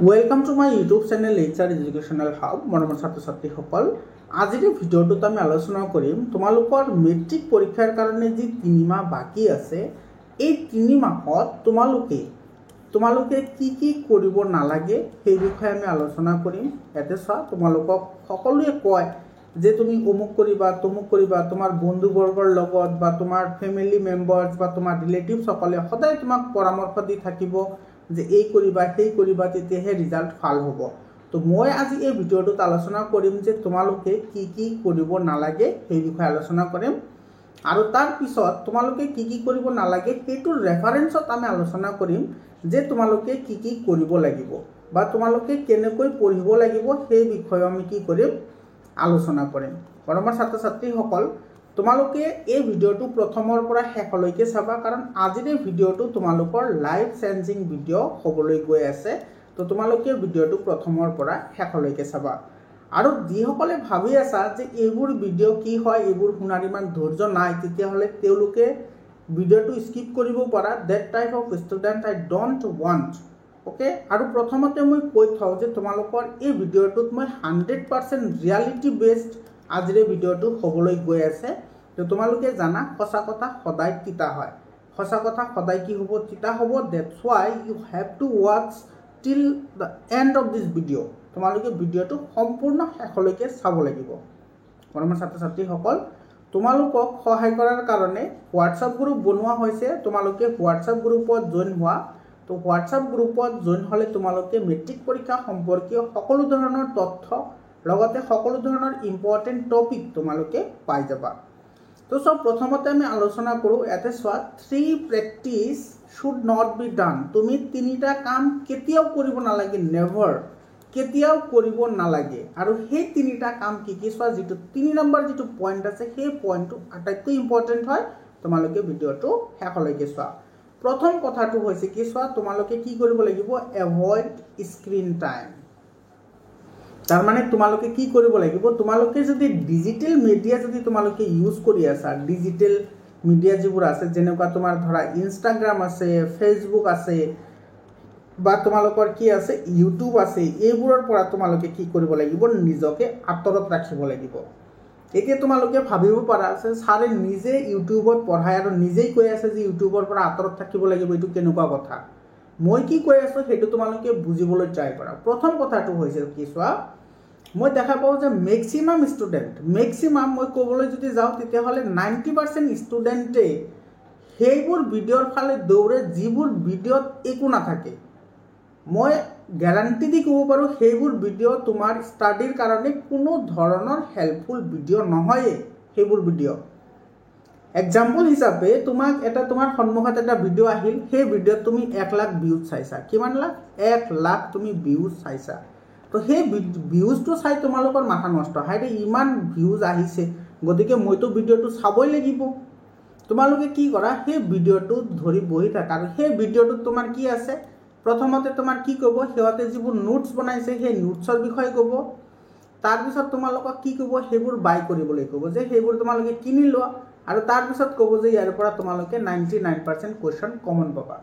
Welcome to my YouTube channel HR educational hub. মৰমৰ ছাত্ৰ ছাত্ৰীসকল, আজিৰ ভিডিঅ'টোত আমি আলোচনা কৰিম তোমালোকৰ মেট্ৰিক পৰীক্ষাৰ কাৰণে যি 3 মাহ বাকী আছে, এই 3 মাহত তোমালোকে কি কৰিব নালাগে সেই বিষয়ে আমি আলোচনা কৰিম। ইয়াতে চোৱা, তোমালোকক সকলোৱে কয় যে তুমি অমুক কৰিবা তমুক কৰিবা, তোমাৰ বন্ধুবৰ্গৰ লগত বা তোমাৰ ফেমিলি মেম্বাৰ্ছ বা তোমাৰ ৰিলেটিভসকলে সদায় তোমাক পৰামৰ্শ দি থাকিব যে এই কৰিবা সেই কৰিবা, তেতিয়াহে ৰিজাল্ট ভাল হ'ব। তো মই আজি এই ভিডিঅ'টোত আলোচনা কৰিম যে তোমালোকে কি কৰিব নালাগে সেই বিষয়ে আলোচনা কৰিম, আৰু তাৰ পিছত তোমালোকে কি কৰিব নালাগে সেইটোৰ ৰেফাৰেন্সত আমি আলোচনা কৰিম যে তোমালোকে কি কৰিব লাগিব বা তোমালোকে কেনেকৈ পঢ়িব লাগিব সেই বিষয়ে আমি কি কৰিম আলোচনা কৰিম। মৰমৰ ছাত্ৰ ছাত্ৰীসকল, তোমালোকে এই ভিডিঅ'টো প্ৰথমৰ পৰা শেষলৈকে চাবা, কাৰণ আজিৰ এই ভিডিঅ'টো তোমালোকৰ লাইফ চেঞ্জিং ভিডিঅ' হ'বলৈ গৈ আছে। তো তোমালোকে ভিডিঅ'টো প্ৰথমৰ পৰা শেষলৈকে চাবা। আৰু যিসকলে ভাবি আছা যে এইবোৰ ভিডিঅ' কি হয়, এইবোৰ শুনাৰ ইমান ধৈৰ্য নাই, তেতিয়াহ'লে তেওঁলোকে ভিডিঅ'টো স্কিপ কৰিব পাৰা। That type of student I don't want. Okay, আৰু প্ৰথমতে মই কৈ থওঁ যে তোমালোকৰ এই ভিডিঅ'টোত মই 100% ৰিয়েলিটি বেছড আজিৰ এই ভিডিঅ'টো হ'বলৈ গৈ আছে। তো তোমালোকে জানা, সঁচা কথা সদায় তিতা হয়, সঁচা কথা সদায় কি হ'ব, তিতা হ'ব। That's why you have to watch till the end of this video'. তোমালোকে ভিডিঅ'টো সম্পূৰ্ণ শেষলৈকে চাব লাগিব। মৰমৰ ছাত্ৰ ছাত্ৰীসকল, তোমালোকক সহায় কৰাৰ কাৰণে হোৱাটছআপ গ্ৰুপ বনোৱা হৈছে। তোমালোকে হোৱাটছআপ গ্ৰুপত জইন হোৱা। তো হোৱাটছআপ গ্ৰুপত জইন হ'লে তোমালোকে মেট্ৰিক পৰীক্ষা সম্পৰ্কীয় সকলো ধৰণৰ তথ্য, লগতে সকলো ধৰণৰ ইম্পৰ্টেণ্ট টপিক তোমালোকে পাই যাবা। তো চব প্ৰথমতে আমি আলোচনা কৰোঁ। ইয়াতে চোৱা, 3 practice should not be done. তুমি 3টা কাম কেতিয়াও কৰিব নালাগে, নেভাৰ, কেতিয়াও কৰিব নালাগে। আৰু সেই 3টা কাম কি চোৱা, যিটো 3 নম্বৰ যিটো পইণ্ট আছে, সেই পইণ্টটো আটাইতকৈ ইম্পৰ্টেণ্ট হয়। তোমালোকে ভিডিঅ'টো শেষলৈকে চোৱা। প্ৰথম কথাটো হৈছে কি চোৱা, তোমালোকে কি কৰিব লাগিব, এভইড স্ক্ৰীন টাইম। তাৰমানে তোমালোকে কি কৰিব লাগিব, তোমালোকে যদি ডিজিটেল মিডিয়া যদি তোমালোকে ইউজ কৰি আছা, ডিজিটেল মিডিয়া যিবোৰ আছে, যেনেকুৱা তোমাৰ ধৰা ইনষ্টাগ্ৰাম আছে, ফেচবুক আছে, বা তোমালোকৰ কি আছে ইউটিউব আছে, এইবোৰৰ পৰা তোমালোকে কি কৰিব লাগিব, নিজকে আঁতৰত ৰাখিব লাগিব। এতিয়া তোমালোকে ভাবিব পাৰা যে ছাৰে নিজে ইউটিউবত পঢ়ায় আৰু নিজেই কৈ আছে যে ইউটিউবৰ পৰা আঁতৰত থাকিব লাগিব, এইটো কেনেকুৱা কথা। মই কি কৈ আছোঁ সেইটো তোমালোকে বুজিবলৈ ট্ৰাই কৰা। প্ৰথম কথাটো হৈছে কি চোৱা, মই দেখা পাওঁ যে মেক্সিমাম মই ক'বলৈ যদি যাওঁ তেতিয়াহ'লে 90% ষ্টুডেণ্টে সেইবোৰ ভিডিঅ'ৰ ফালে দৌৰে যিবোৰ ভিডিঅ'ত একো নাথাকে। মই গেৰাণ্টি দি ক'ব পাৰোঁ সেইবোৰ ভিডিঅ' তোমাৰ ষ্টাডিৰ কাৰণে কোনো ধৰণৰ হেল্পফুল ভিডিঅ' নহয়েই। সেইবোৰ ভিডিঅ' এক্সাম্পল হিচাপে তোমাৰ সন্মুখত এটা ভিডিঅ' আহিল, সেই ভিডিঅ'ত তুমি 1 লাখ ভিউজ চাইছা। কিমান লাখ? 1 লাখ তুমি ভিউজ চাইছা। তো সেই ভিউজটো চাই তোমালোকৰ মাথা নষ্ট হয়, ইমান ভিউজ আহিছে, গতিকে মইতো ভিডিঅ'টো চাবই লাগিব। তোমালোকে কি কৰা, সেই ভিডিঅ'টোত ধৰি বহি থাকা। আৰু সেই ভিডিঅ'টোত তোমাৰ কি আছে, প্ৰথমতে তোমাৰ কি ক'ব, সিহঁতে যিবোৰ নোটছ বনাইছে সেই নোটছৰ বিষয়ে ক'ব। তাৰপিছত তোমালোকক কি ক'ব, সেইবোৰ বাই কৰিবলৈ ক'ব, যে সেইবোৰ তোমালোকে কিনি লোৱা। আৰু তাৰপিছত ক'ব যে ইয়াৰ পৰা তোমালোকে 99% কুৱেশ্যন কমন পাবা।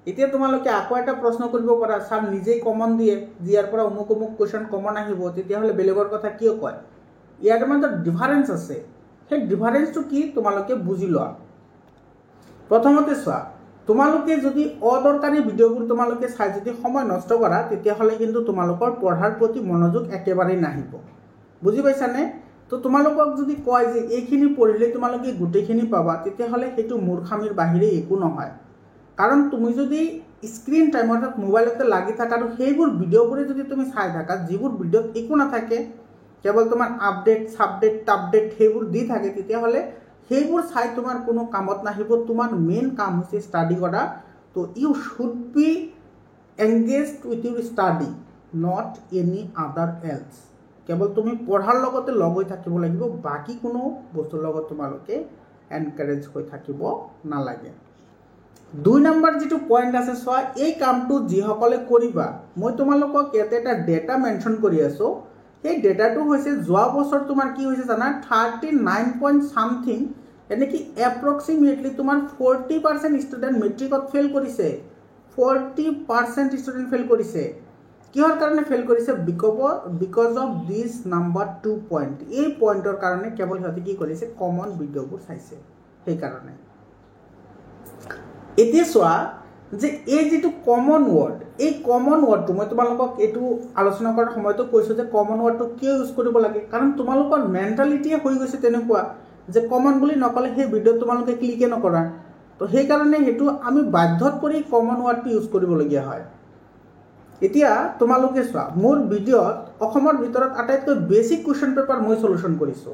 এতিয়া তোমালোকে আকৌ এটা প্ৰশ্ন কৰিব পাৰা, ছাৰ নিজেই কমন দিয়ে, যে ইয়াৰ পৰা অমুক কুৱেশ্যন কমন আহিব, তেতিয়াহ'লে বেলেগৰ কথা কিয় কয়? ইয়াৰ মাজত ডিফাৰেঞ্চ আছে। সেই ডিফাৰেঞ্চটো কি তোমালোকে বুজি লোৱা। প্ৰথমতে চোৱা, তোমালোকে যদি অদৰকাৰী ভিডিঅ'বোৰ তোমালোকে চাই যদি সময় নষ্ট কৰা, তেতিয়াহ'লে কিন্তু তোমালোকৰ পঢ়াৰ প্ৰতি মনোযোগ একেবাৰেই নাহিব। বুজি পাইছানে? তো তোমালোকক যদি কয় যে এইখিনি পঢ়িলে তোমালোকে গোটেইখিনি পাবা, তেতিয়াহ'লে সেইটো মূৰ্খামিৰ বাহিৰে একো নহয়। কাৰণ তুমি যদি স্ক্ৰীন টাইম অৰ্থাৎ মোবাইলতে লাগি থাকা আৰু সেইবোৰ ভিডিঅ'বোৰে যদি তুমি চাই থাকা, যিবোৰ ভিডিঅ'ত একো নাথাকে, কেৱল তোমাৰ আপডেট টাপডেট সেইবোৰ দি থাকে, তেতিয়াহ'লে সেইবোৰ চাই তোমাৰ কোনো কামত নাহিব। তোমাৰ মেইন কাম হৈছে ষ্টাডি কৰা। So you should be engaged with your study, not any other else. কেৱল তুমি পঢ়াৰ লগতে লগ হৈ থাকিব লাগিব, বাকী কোনো বস্তুৰ লগত তোমালোকে এনকাৰেজ হৈ থাকিব নালাগে। 2 নম্বৰ যিটো পইণ্ট আছে চোৱা, এই কামটো যিসকলে কৰিবা, মই তোমালোকক ইয়াতে এটা ডেটা মেনশ্যন কৰি আছোঁ। সেই ডেটাটো হৈছে যোৱা বছৰ তোমাৰ কি হৈছে জানা, 39 পইণ্ট ছামথিং, এনেকৈ এপ্ৰক্সিমেটলি তোমাৰ 40% ষ্টুডেণ্ট মেট্ৰিকত ফেইল কৰিছে। 40% ষ্টুডেণ্ট ফেইল কৰিছে। কিহৰ কাৰণে ফেল কৰিছে because of this number 2 point এই পইণ্টৰ কাৰণে কেৱল সিহঁতে কি কৰিছে কমন ভিডিঅ'বোৰ চাইছে সেইকাৰণে এতিয়া চোৱা যে এই যেটো কমন ওয়াৰ্ড এই কমন ওয়াৰ্ডটো মই তোমালোকক এটো আলোচনা কৰাৰ সময়তো কৈছো যে কমন ওয়াৰ্ডটো কিয় ইউজ কৰিব লাগে কাৰণ তোমালোকৰ মেন্টালিটিয়ে হৈ গৈছে তেনেকুৱা যে কমন বুলি নকলে সেই ভিডিও তোমালোকে ক্লিকে নকৰা তো সেই কাৰণে হেতু আমি বাধ্যত পৰি কমন ওয়াৰ্ডটো ইউজ কৰিবলগীয়া হয় এতিয়া তোমালোকে চোৱা মোৰ ভিডিওত অসমৰ ভিতৰত আটাইতকৈ বেসিক কোৱেশ্চন পেপাৰ মই সলিউশন কৰিছো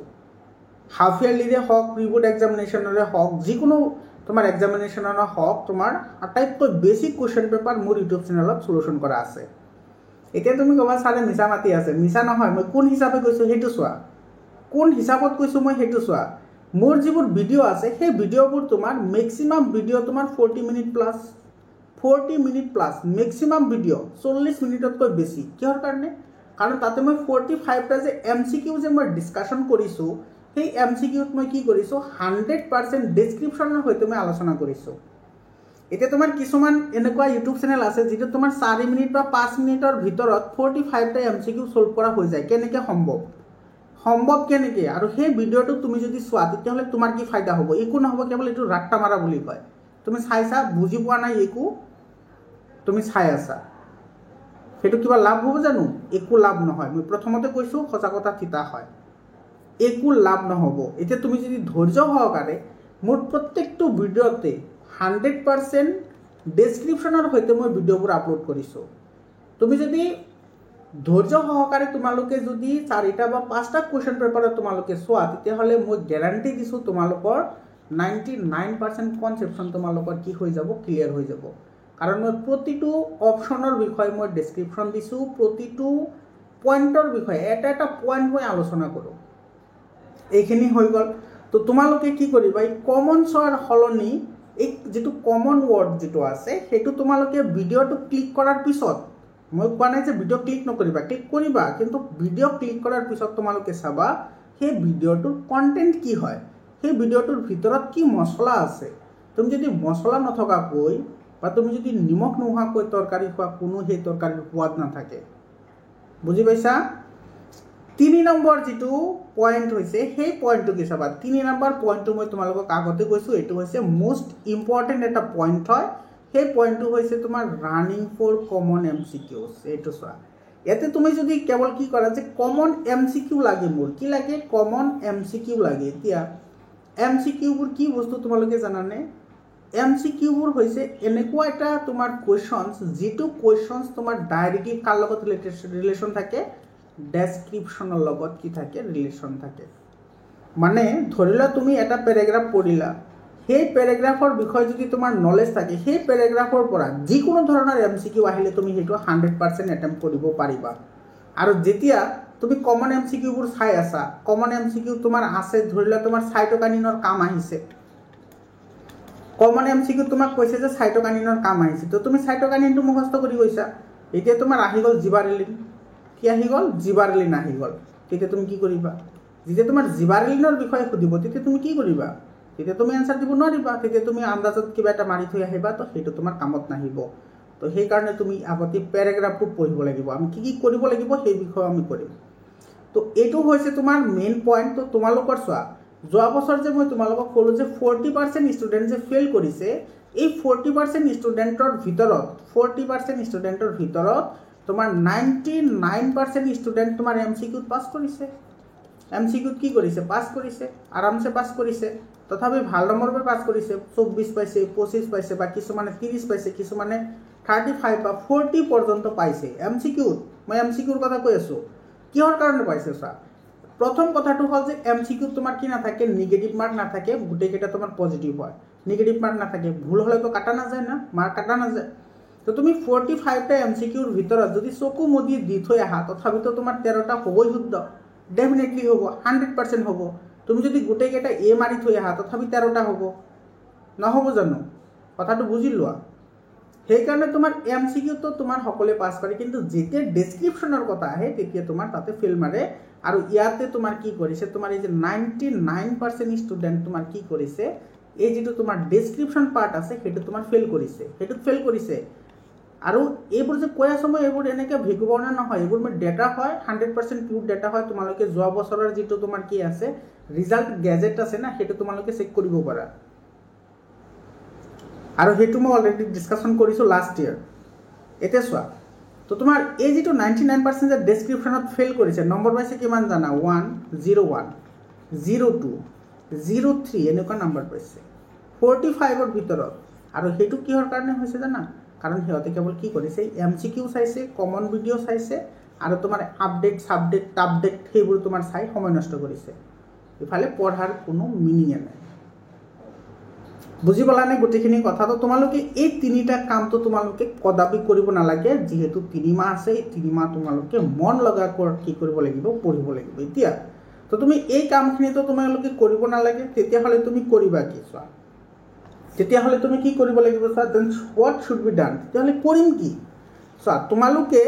হাফ ইয়াৰলিৰে হক প্ৰিবোৰ্ড এক্সামিনেশনৰে হক যিকোনো তোমাৰ এক্সামিনেশনৰ হক তোমাৰ আটাইতকৈ বেসিক কোৱেশ্চন পেপাৰ মোৰ ইউটিউব চেনেলত সলিউশন কৰা আছে এতিয়া তুমি কবা সাৰে মিছা মাতি আছে মিছা নহয় মই কোন হিচাপে কৈছো হেতু চোৱা কোন হিচাপত কৈছো মই হেতু চোৱা মোৰ যিবোৰ ভিডিও আছে সেই ভিডিওবোৰ তোমাৰ ম্যাক্সিমাম ভিডিও তোমাৰ 40 মিনিট প্লাস ম্যাক্সিমাম ভিডিও 40 মিনিটতকৈ বেছি কিহৰ কাৰণে কাৰণ তাতে মই 45 টা যে এমসিকিউ যে মই ডিসকাশন কৰিছো সেই এমসিকিউত মই কি কৰিছো 100% ডেসক্ৰিপচনৰ হৈতে মই আলোচনা কৰিছো এতিয়া তোমাৰ কিছুমান এনেকুৱা ইউটিউব চেনেল আছে যেটো তোমাৰ 4 মিনিট বা 5 মিনিটৰ ভিতৰত 45 টা এমসিকিউ সলভ কৰা হৈ যায় কেনেকৈ সম্ভৱ কেনেকৈ আৰু সেই ভিডিওটো তুমি যদি চোৱা তেতিয়াহলে তোমাৰ কি ফায়দা হ'ব একো নহব কেৱল এটো ৰাট্টা মাৰা বুলি কয় তুমি চাইছা বুজি পোৱা নাই একো তুমি চাই আছা হেতু কিবা লাভ হ'ব জানো একো লাভ নহয় মই প্ৰথমতে কৈছো সজাগতা থিতা হয় একো লাভ নহব এতিয়া তুমি যদি ধৈৰ্য সহকাৰে মোৰ প্ৰত্যেকটো ভিডিওতে 100% ডেসক্ৰিপচনৰ হৈতে মই ভিডিওবোৰ আপলোড কৰিছো তুমি যদি ধৈৰ্য সহকাৰে তোমালোকে যদি 4টা বা 5টা কোৱেশ্চন পেপাৰত তোমালোকে চোৱা তেতিয়াহলে মই গ্যাৰান্টি দিছো তোমালোকৰ 99% কনসেপচন তোমালোকৰ কি হৈ যাব ক্লিয়াৰ হৈ যাব কাৰণ মই প্ৰতিটো অপচনৰ বিষয়ে মই ডেসক্ৰিপচন দিছো প্ৰতিটো পইণ্টৰ বিষয়ে এটা পইণ্ট মই আলোচনা কৰো এইখিনি হৈ গল তো তোমালোকে কি কৰিবা এই কমন সোৱাৰ হলনি এই যেটো কমন ওয়াৰ্ড যেটো আছে হেতু তোমালোকে ভিডিওটো ক্লিক কৰাৰ পিছত মই কোৱা নাই যে ভিডিও ক্লিক নকৰিবা ক্লিক কৰিবা কিন্তু ভিডিও ক্লিক কৰাৰ পিছত তোমালোকে চাবা সেই ভিডিওটোৰ কন্টেন্ট কি হয় সেই ভিডিওটোৰ ভিতৰত কি মছলা আছে তুমি যদি মছলা নথকা কৈ বা তুমি যদি নিমখ নোহোৱা কৈ তৰকাৰী খোৱা কোনো সেই তৰকাৰীৰ সোৱাদ নাথাকে বুজি পাইছা 3 নম্বৰ যেটো পয়েন্ট হৈছে সেই পয়েন্টটো কি চাবা 3 নম্বৰ পয়েন্টটো মই তোমালোকক আগতে কৈছো এটো হৈছে মোস্ট ইম্পৰ্টেন্ট এটা পয়েন্ট হয় সেই পয়েন্টটো হৈছে তোমাৰ ৰানিং ফৰ কমন এমসিকিউজ এটো চোৱা ইয়াতে তুমি যদি কেৱল কি কৰা যে কমন এমসিকিউ লাগে মোৰ কি লাগে কমন এমসিকিউ লাগে এতিয়া এমসিকিউবোৰ কি বস্তু তোমালোকে জানানে এমসিকিউবোৰ হৈছে এনেকুৱা এটা তোমাৰ কোৱেশ্চনস যেটো কোৱেশ্চনস তোমাৰ ডাইৰেক্টলি কাৰ লগত ৰিলেচন থাকে ডেসক্ৰিপচনৰ লগত কি থাকে ৰিলেচন থাকে মানে ধৰিলা তুমি এটা প্যাৰাগ্ৰাফ পঢ়িলা সেই প্যাৰাগ্ৰাফৰ বিষয়ে যদি তোমাৰ নলেজ থাকে সেই প্যাৰাগ্ৰাফৰ পৰা যিকোনো ধৰণৰ এমসিকিউ আহিলে তুমি হেতু 100% এটেম্প কৰিব পাৰিবা আৰু যেতিয়া তুমি কমন এমসিকিউবোৰ চাই আছা কমন এমসিকিউ তোমাৰ আছে ধৰিলা তোমাৰ সাইটোকাইনিনৰ কাম আহিছে কমন এমসিকিউ তোমাক কৈছে যে সাইটোকাইনিনৰ কাম আহিছে তো তুমি সাইটোকাইনিনটো মুখস্থ কৰি গৈছা এতিয়া তোমাৰ আহি গল জিবাৰেলিন কি আহি গল জিবাৰেলিন আহি গল তেতিয়া তুমি কি কৰিবা যেতিয়া তোমাৰ জিবাৰেলিনৰ বিষয়ে খুদিব তেতিয়া তুমি কি কৰিবা তেতিয়া তুমি আনসাৰ দিব নোৱাৰিবা তেতিয়া তুমি আন্দাজত কিবা এটা মাৰি থৈ আহিবা তো হেতু তোমাৰ কামত নাহিব তো সেই কাৰণে তুমি আগতে প্যাৰাগ্ৰাফটো পঢ়িব লাগিব আমি কি কৰিব লাগিব সেই বিষয়ে আমি কৰিম তো এটো হৈছে তোমাৰ মেইন পয়েন্ট তো তোমালোকৰ চোৱা যোৱা বছৰ যে মই তোমালোকক ক'লো যে 40% ষ্টুডেন্ট যে ফেল কৰিছে এই 40% ষ্টুডেন্টৰ ভিতৰত তোমাৰ 99% ষ্টুডেন্ট তোমাৰ এমসিকিউ পাস কৰিছে এমসিকিউ কি কৰিছে পাস কৰিছে আৰামসে পাস কৰিছে তথাপি ভাল নম্বৰৰ পাস কৰিছে 24 পাইছে 25 পাইছে বা কিছুমানে 30 পাইছে কিছুমানে 35 বা 40 পৰ্যন্ত পাইছে এমসিকিউ মই এমসিকিউৰ কথা কৈ আছো কিহৰ কাৰণে পাইছে চা প্ৰথম কথাটো হল যে এমসিকিউ তোমাৰ কি না থাকে নেগেটিভ মাৰ্ক না থাকে গুটে কেটা তোমাৰ পজিটিভ হয় নেগেটিভ মার্ক না থাকে ভুল হলে তো কাটা না যায় না মার্ক কাটা না যায় তো তুমি 45 টা এমসিকিউৰ ভিতৰত যদি চকু মুদি দি থৈ আহা তথাপি তো তোমাৰ 13 টা হবই শুদ্ধ ডেফিনেটলি হ'ব 100% হ'ব তুমি যদি গুটে কেটা এ মাৰি থৈ আহা তথাপি 13 টা হ'ব নহব জানো কথাটো বুজি লোৱা সেই কাৰণে তোমাৰ এমসিকিউ তো তোমাৰ সকলে পাস কৰে কিন্তু যেতিয়া ডেসক্ৰিপচনৰ কথা আহে তেতিয়া তোমাৰ তাতে ফেল মাৰে আৰু ইয়াতে তোমাৰ কি কৰিছে তোমাৰ এই যে 99% ষ্টুডেন্ট তোমাৰ কি কৰিছে এই যেটো তোমাৰ ডেসক্ৰিপচন পাৰ্ট আছে হেতু তোমাৰ ফেল কৰিছে আৰু এইবোৰ যে কৈ আছোঁ মই এইবোৰ এনেকৈ ভিগুৱানা নহয়, এইবোৰ মোৰ ডেটা হয়, 100% পিউৰ ডেটা হয়। তোমালোকে যোৱা বছৰৰ যিটো তোমাৰ কি আছে ৰিজাল্ট গেজেট আছে না, সেইটো তোমালোকে চেক কৰিব পাৰা। আৰু সেইটো মই অলৰেডি ডিছকাশ্যন কৰিছোঁ লাষ্ট ইয়াৰ। এতিয়া চোৱা, তো তোমাৰ এই যিটো 99% যে ডেছক্ৰিপশ্যনত ফেইল কৰিছে, নম্বৰ পাইছে কিমান জানা? 1, 01, 02, 03 এনেকুৱা নম্বৰ পাইছে 45ৰ ভিতৰত। আৰু সেইটো কিহৰ কাৰণে হৈছে জানা? কাৰণ সিহঁতে কেৱল কি কৰিছে, MCQ চাইছে, কমন ভিডিঅ' চাইছে, আৰু তোমাৰ আপডেট টাপডেট সেইবোৰ তোমাৰ চাই সময় নষ্ট কৰিছে। ইফালে পঢ়াৰ কোনো মিনিঙে নাই। বুজি পালানে গোটেইখিনি কথাটো? তোমালোকে এই তিনিটা কামটো তোমালোকে কদাপি কৰিব নালাগে। যিহেতু 3 মাহ আছে, এই 3 মাহ তোমালোকে মন লগা কি কৰিব লাগিব, পঢ়িব লাগিব। এতিয়া তো তুমি এই কামখিনিতো তোমালোকে কৰিব নালাগে, তেতিয়াহ'লে তুমি কৰিবা কি? চোৱা, তেতিয়াহ'লে তুমি কি কৰিব লাগিব? চোৱা, then what should be done, তেতিয়াহ'লে কৰিম কি? চোৱা, তোমালোকে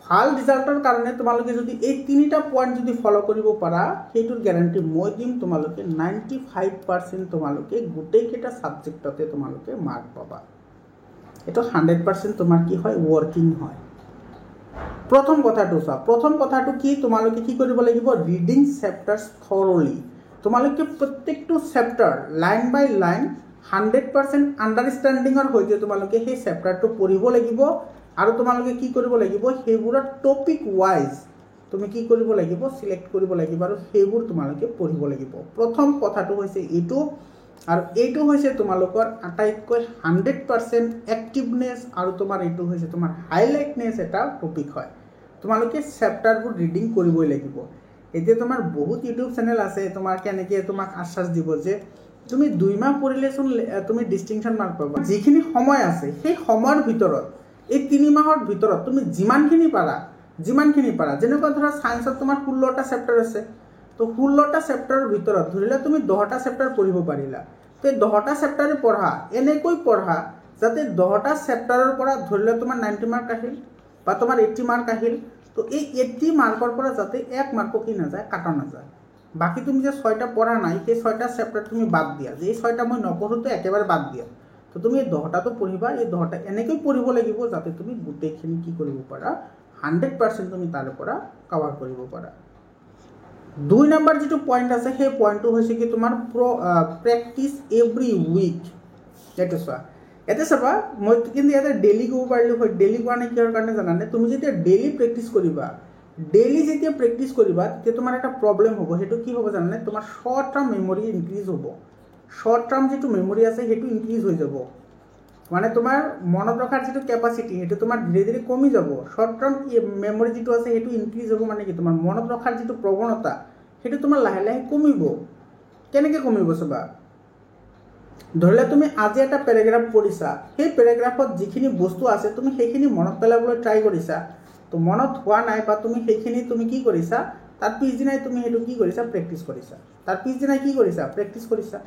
ভাল ৰিজাল্টৰ কাৰণে তোমালোকে যদি এই 3টা পইণ্ট যদি ফ'ল' কৰিব পাৰা, সেইটোৰ গেৰাণ্টি মই দিম, তোমালোকে 95% তোমালোকে গোটেইকেইটা ছাবজেক্টতে তোমালোকে মাৰ্ক পাবা। এইটো 100% তোমাৰ কি হয়, ৱৰ্কিং হয়। প্ৰথম কথাটো চোৱা, প্ৰথম কথাটো কি, তোমালোকে কি কৰিব লাগিব? ৰিডিং চেপ্টাৰ্ছ থৰলি। তোমালোকে প্ৰত্যেকটো চেপ্টাৰ লাইন বাই লাইন 100% আণ্ডাৰষ্টেণ্ডিঙৰ সৈতে তোমালোকে সেই চেপ্টাৰটো পঢ়িব লাগিব। আৰু তোমালোকে কি কৰিব লাগিব? সেইবোৰত টপিক ৱাইজ তুমি কি কৰিব লাগিব? চিলেক্ট কৰিব লাগিব, আৰু সেইবোৰ তোমালোকে পঢ়িব লাগিব। প্ৰথম কথাটো হৈছে এইটো। আৰু এইটো হৈছে তোমালোকৰ আটাইতকৈ 100% এক্টিভনেছ, আৰু তোমাৰ এইটো হৈছে তোমাৰ হাইলাইটনেছ এটা টপিক হয়। তোমালোকে চেপ্টাৰবোৰ ৰিডিং কৰিবই লাগিব। এতিয়া তোমাৰ বহুত ইউটিউব চেনেল আছে, তোমাৰ কেনেকৈ তোমাক আশ্বাস দিব যে তুমি 2 মাহ পঢ়িলেচোন তুমি ডিষ্টিংশ্যন মাৰ্ক পাবা। যিখিনি সময় আছে সেই সময়ৰ ভিতৰত, এই 3 মাহৰ ভিতৰত তুমি যিমানখিনি পাৰা, যেনেকুৱা ধৰা ছায়েন্সত তোমাৰ 16টা চেপ্টাৰ আছে, তো 16টা চেপ্টাৰৰ ভিতৰত ধৰিলে তুমি 10টা চেপ্টাৰ পঢ়িব পাৰিলা। তো 10টা চেপ্টাৰে পঢ়া, এনেকৈ পঢ়া যাতে 10টা চেপ্টাৰৰ পৰা ধৰিলে তোমাৰ 90 মাৰ্ক আহিল বা তোমাৰ 80 মাৰ্ক আহিল। তো এই 80 মাৰ্কৰ পৰা যাতে 1 মাৰ্কো কি নাযায়, কাটা নাযায়। বাকী তুমি যে 6টা পঢ়া নাই, সেই 6টা চেপ্টাৰ তুমি বাদ দিয়া, যে এই 6টা মই নপঢ়োঁতে একেবাৰে বাদ দিয়া। তো তুমি এই 10টাটো পঢ়িবা, এই 10টা এনেকৈ পঢ়িব লাগিব যাতে তুমি গোটেইখিনি কি কৰিব পাৰা, 100% তুমি তাৰে পৰা কভাৰ কৰিব পাৰা। 2 নম্বৰ যিটো পইণ্ট আছে, সেই পইণ্টটো হৈছে কি তোমাৰ প্ৰেক্টিচ এভৰি উইক। এইটো চোৱা, ইয়াতে চাবা, মই কিন্তু ইয়াতে ডেইলি ক'ব পাৰিলোঁ হয়। ডেইলি কোৱা নাই কিহৰ কাৰণে জানানে? তুমি যেতিয়া ডেইলি প্ৰেক্টিচ কৰিবা, তেতিয়া তোমাৰ এটা প্ৰব্লেম হ'ব। সেইটো কি হ'ব জানানে? তোমাৰ শ্বৰ্ট টাৰ্ম মেমৰি ইনক্ৰিজ হ'ব। শ্বৰ্ট টাৰ্ম যিটো মেমৰি আছে সেইটো ইনক্ৰিজ হৈ যাব। মানে তোমাৰ মনত ৰখাৰ যিটো কেপাচিটি সেইটো তোমাৰ ধীৰে ধীৰে কমি যাব। শ্বৰ্ট টাৰ্ম মেমৰি যিটো আছে সেইটো ইনক্ৰিজ হ'ব, মানে কি তোমাৰ মনত ৰখাৰ যিটো প্ৰৱণতা সেইটো তোমাৰ লাহে লাহে কমিব। কেনেকৈ কমিব চাবা, ধৰিলে তুমি আজি এটা পেৰাগ্ৰাফ পঢ়িছা, সেই পেৰাগ্ৰাফত যিখিনি বস্তু আছে তুমি সেইখিনি মনত পেলাবলৈ ট্ৰাই কৰিছা, তো মনত হোৱা নাই, বা তুমি সেইখিনি তুমি কি কৰিছা, তাৰ পিছদিনাই তুমি সেইটো কি কৰিছা, প্ৰেক্টিছ কৰিছা।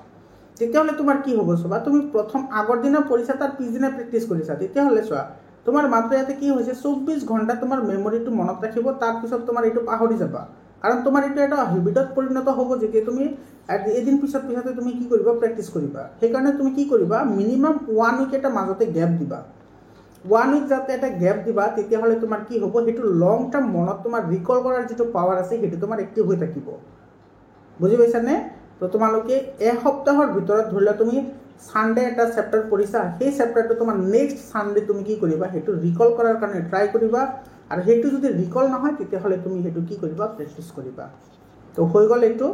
তেতিয়াহ'লে তোমাৰ কি হ'ব চোৱা, তুমি প্ৰথম আগৰ দিনা পঢ়িছা, তাৰ পিছদিনা প্ৰেক্টিছ কৰিছা, তেতিয়াহ'লে চোৱা তোমাৰ মাত্ৰ ইয়াতে কি হৈছে, 24 ঘণ্টা তোমাৰ মেমৰিটো মনত ৰাখিব, তাৰপিছত তোমাৰ এইটো পাহৰি যাবা। কাৰণ তোমাৰ এইটো এটা হেবিটত পৰিণত হ'ব, যেতিয়া তুমি এদিন পিছতে তুমি কি কৰিবা, প্ৰেক্টিছ কৰিবা। সেইকাৰণে তুমি কি কৰিবা, মিনিমাম 1 উইক এটা মাজতে গেপ দিবা। 1 উইক যাতে এটা গেপ দিবা, তেতিয়াহ'লে তোমাৰ কি হ'ব, সেইটো লং টাৰ্ম মনত তোমাৰ ৰিকল কৰাৰ যিটো পাৱাৰ আছে সেইটো তোমাৰ এক্টিভ হৈ থাকিব। বুজি পাইছানে? তো তোমালোকে এসপ্তাহৰ ভিতৰত ধৰিলে তুমি ছানডে এটা চেপ্টাৰ পঢ়িছা, সেই চেপ্টাৰটো তোমাৰ নেক্সট ছানডে তুমি কি কৰিবা, সেইটো ৰিকল কৰাৰ কাৰণে ট্ৰাই কৰিবা। আৰু সেইটো যদি ৰিকল নহয়, তেতিয়াহ'লে তুমি সেইটো কি কৰিবা, প্ৰেক্টিছ কৰিবা। তো হৈ গ'ল এইটো।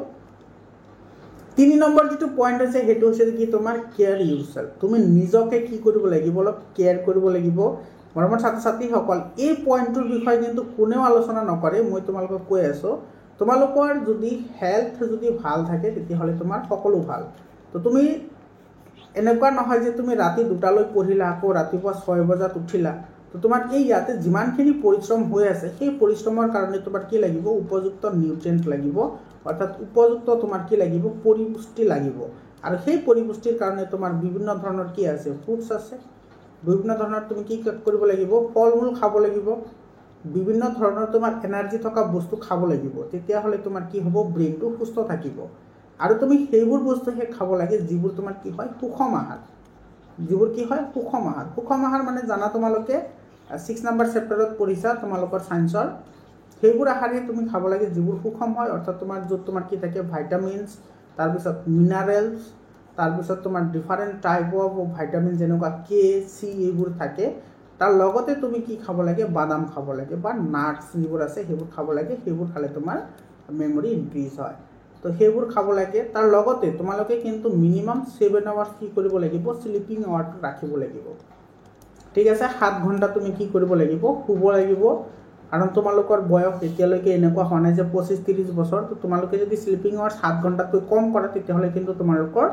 3 নম্বৰ যিটো পইণ্ট আছে সেইটো হৈছে কি তোমাৰ কেয়াৰ ইউৰছেল্ফ। তুমি নিজকে কি কৰিব লাগিব, অলপ কেয়াৰ কৰিব লাগিব। মৰমৰ ছাত্ৰ ছাত্ৰীসকল, এই পইণ্টটোৰ বিষয়ে কিন্তু কোনেও আলোচনা নকৰে, মই তোমালোকক কৈ আছোঁ। তোমালোকৰ যদি হেল্থ যদি ভাল থাকে, তেতিয়াহ'লে তোমাৰ সকলো ভাল। তো তুমি এনেকুৱা নহয় যে তুমি ৰাতি 2টালৈ পঢ়িলা, আকৌ ৰাতিপুৱা 6 বজাত উঠিলা। তো তোমাৰ এই ইয়াতে যিমানখিনি পৰিশ্ৰম হৈ আছে, সেই পৰিশ্ৰমৰ কাৰণে তোমাৰ কি লাগিব, উপযুক্ত নিউট্ৰিয়েণ্ট লাগিব, অৰ্থাৎ উপযুক্ত তোমাৰ কি লাগিব, পৰিপুষ্টি লাগিব। আৰু সেই পৰিপুষ্টিৰ কাৰণে তোমাৰ বিভিন্ন ধৰণৰ কি আছে, ফ্ৰুটছ আছে, বিভিন্ন ধৰণৰ তুমি কি কৰিব লাগিব, ফল মূল খাব লাগিব, বিভিন্ন ধৰণৰ তোমাৰ এনাৰ্জি থকা বস্তু খাব লাগিব। তেতিয়াহ'লে তোমাৰ কি হ'ব, ব্ৰেইনটো সুস্থ থাকিব। আৰু তুমি সেইবোৰ বস্তুহে খাব লাগে যিবোৰ তোমাৰ কি হয়, সুষম আহাৰ। যিবোৰ কি হয় সুষম আহাৰ মানে জানা তোমালোকে 6 নম্বৰ চেপ্টাৰত পঢ়িছা তোমালোকৰ সায়েন্সৰ সেইবোৰ আহাৰহে তুমি খাব লাগে যিবোৰ সুষম হয় অৰ্থাৎ তোমাৰ য'ত তোমাৰ কি থাকে ভিটামিনছ তাৰপিছত মিনাৰেলছ তাৰপিছত তোমাৰ ডিফাৰেণ্ট টাইপ অফ ভিটামিন যেনেকুৱা কে চি এইবোৰ থাকে তাৰ লগতে তুমি কি খাব লাগে বাদাম খাব লাগে বা নাটছ যিবোৰ আছে সেইবোৰ খাব লাগে সেইবোৰ খালে তোমাৰ মেমৰি ইনক্ৰিজ হয় তো সেইবোৰ খাব লাগে তাৰ লগতে তোমালোকে কিন্তু মিনিমাম 7 আৱাৰ্ছ কি কৰিব লাগিব স্লিপিং আৱাৰটো ৰাখিব লাগিব ঠিক আছে 7 ঘণ্টা তুমি কি কৰিব লাগিব শুব লাগিব কাৰণ তোমালোকৰ বয়স এতিয়ালৈকে এনেকুৱা হোৱা নাই যে 25-30 বছৰ তো তোমালোকে যদি স্লিপিং আৱাৰ 7 ঘণ্টাতকৈ কম কৰা তেতিয়াহ'লে কিন্তু তোমালোকৰ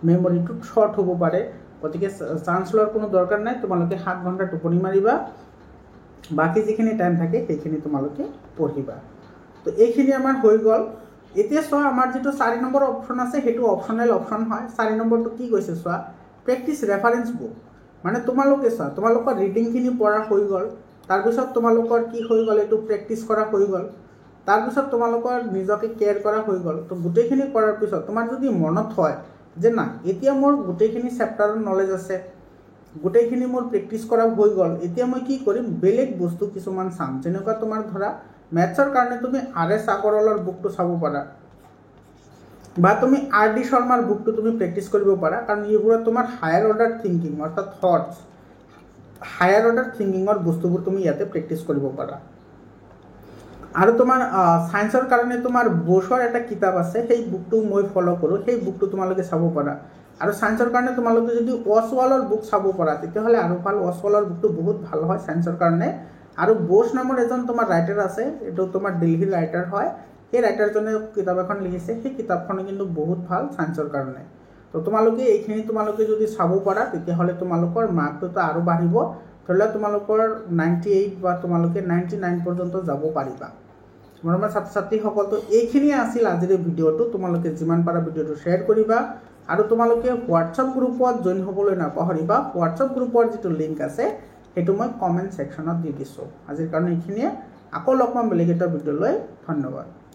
মেমৰিটো শৰ্ট হ'ব পাৰে গতিকে চান্স লোৱাৰ কোনো দৰকাৰ নাই তোমালোকে 7 ঘণ্টা টোপনি মাৰিবা বাকি যিখিনি টাইম থাকে সেইখিনি তোমালোকে পঢ়িবা তো এইখিনি আমাৰ হৈ গ'ল এতিয়া চোৱা আমাৰ যেটো 4 নম্বৰ অপচন আছে হেতু অপচনেল অপচন হয় 4 নম্বৰটো কি কৈছে চোৱা প্ৰেক্টিস ৰেফাৰেন্স বুক মানে তোমালোকে চোৱা তোমালোকৰ ৰিডিংখিনি পঢ়া হৈ গ'ল তাৰ পিছত তোমালোকৰ কি হৈ গ'ল এটো প্ৰেক্টিস কৰা হৈ গ'ল তাৰ পিছত তোমালোকৰ নিজকে কেয়াৰ কৰা হৈ গ'ল তো গুটেখিনি কৰাৰ পিছত তোমাৰ যদি মনত হয় যে না এতিয়া মোৰ গুটেখিনি চেপ্টাৰৰ নলেজ আছে গুটেখিনি মোৰ প্ৰেক্টিস কৰা হৈ গ'ল এতিয়া মই কি কৰিম বেলেগ বস্তু কিছুমান চাম যেনেকুৱা তোমাৰ ধৰা ম্যাথছৰ কাৰণে তুমি আৰএস আগৰৱালৰ বুকটো চাব পাৰা বা তুমি আৰডি শৰ্মাৰ বুকটো তুমি প্ৰেক্টিস কৰিব পাৰা কাৰণ এইবোৰত তোমাৰ হায়াৰ অৰ্ডাৰ থিংকিং অৰ্থাৎ থটস হায়াৰ অৰ্ডাৰ থিংকিংৰ বস্তুবোৰ তুমি ইয়াতে প্ৰেক্টিস কৰিব পাৰা আৰু তোমাৰ সায়েন্সৰ কাৰণে তোমাৰ বোছৰ এটা কিতাপ আছে সেই বুকটো মই ফলো কৰো সেই বুকটো তোমালোকে চাব পাৰা আৰু সায়েন্সৰ কাৰণে তোমালোকে যদি ওয়াসৱালৰ বুক চাব পাৰা তেতিয়াহ'লে আৰু ভাল ওয়াসৱালৰ বুকটো বহুত ভাল হয় সায়েন্সৰ কাৰণে আৰু বোছ নামৰ এজন তোমাৰ ৰাইটাৰ আছে এটো তোমাৰ দিল্লীৰ ৰাইটাৰ হয় এই ৰাইটাৰজনে কিতাপ এখন লিখিছে সেই কিতাপখন কিন্তু বহুত ভাল সায়েন্সৰ কাৰণে তো তোমালোকে এইখিনি তোমালোকে যদি চাব পাৰা তেতিয়াহ'লে তোমালোকৰ মাৰ্কটো আৰু বাঢ়িব ধৰিলা তোমালোকৰ 98 বা তোমালোকে 99 পৰ্যন্ত যাব পাৰিবা মৰমৰ ছাত্ৰ-ছাত্ৰীসকল তো এইখিনি আছিল আজিৰ ভিডিওটো তোমালোকে যিমান পাৰা ভিডিওটো শেয়াৰ কৰিবা আৰু তোমালোকে হোৱাটছআপ গ্ৰুপত জয়েন হ'বলৈ নাপাহৰিবা হোৱাটছআপ গ্ৰুপৰ যেটো লিংক আছে হেতু মই কমেন্ট সেকশনত দি দিছো আজিৰ কাৰণে এইখিনিয়ে আকৌ লগ পাম বেলেগ এটা ভিডিও লৈ ধন্যবাদ